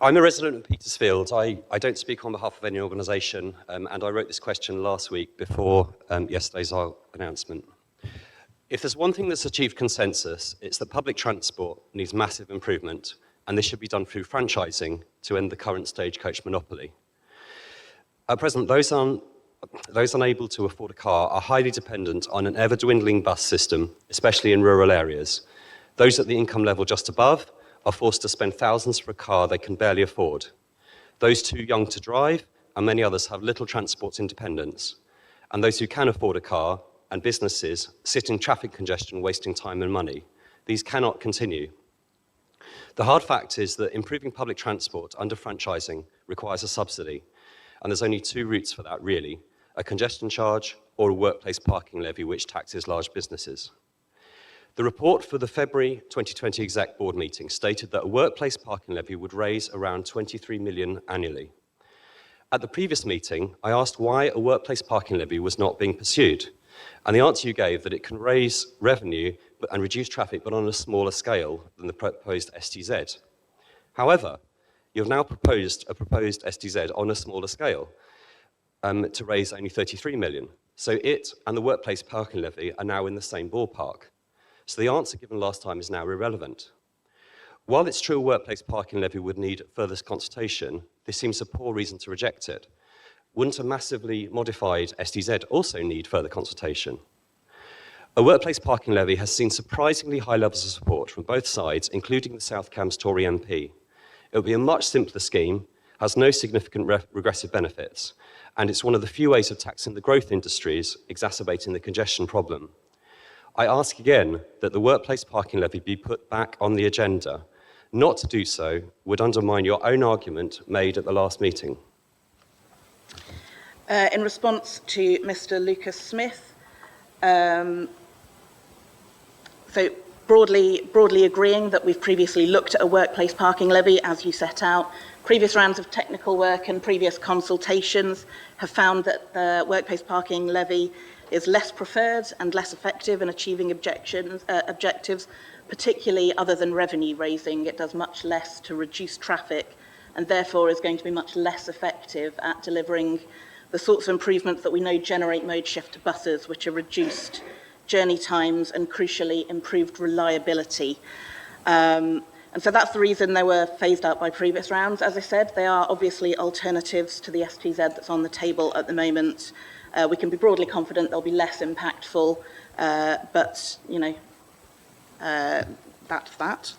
I'm a resident of Petersfield. I don't speak on behalf of any organisation, and I wrote this question last week before yesterday's announcement. If there's one thing that's achieved consensus, it's that public transport needs massive improvement, and this should be done through franchising to end the current stagecoach monopoly. At present, those unable to afford a car are highly dependent on an ever-dwindling bus system, especially in rural areas. Those at the income level just above are forced to spend thousands for a car they can barely afford. Those too young to drive, and many others, have little transport independence. And those who can afford a car, and businesses, sit in traffic congestion, wasting time and money. These cannot continue. The hard fact is that improving public transport under franchising requires a subsidy, and there's only two routes for that, really: a congestion charge or a workplace parking levy which taxes large businesses. The report for the February 2020 Exec Board meeting stated that a workplace parking levy would raise around 23 million annually. At the previous meeting, I asked why a workplace parking levy was not being pursued, and the answer you gave that it can raise revenue and reduce traffic, but on a smaller scale than the proposed STZ. However, you've now proposed a proposed STZ on a smaller scale to raise only 33 million. So it and the workplace parking levy are now in the same ballpark. So the answer given last time is now irrelevant. While it's true a workplace parking levy would need further consultation, this seems a poor reason to reject it. Wouldn't a massively modified STZ also need further consultation? A workplace parking levy has seen surprisingly high levels of support from both sides, including the South Cambs Tory MP. It will be a much simpler scheme, has no significant regressive benefits, and it's one of the few ways of taxing the growth industries, exacerbating the congestion problem. I ask again that the workplace parking levy be put back on the agenda. Not to do so would undermine your own argument made at the last meeting. In response to Mr. Lucas Smith, so broadly agreeing that we've previously looked at a workplace parking levy as you set out. Previous rounds of technical work and previous consultations have found that the workplace parking levy is less preferred and less effective in achieving objectives, particularly other than revenue raising. It does much less to reduce traffic and therefore is going to be much less effective at delivering the sorts of improvements that we know generate mode shift to buses, which are reduced journey times and crucially improved reliability. And so that's the reason they were phased out by previous rounds. As I said, they are obviously alternatives to the STZ that's on the table at the moment. We can be broadly confident they'll be less impactful, but that's that.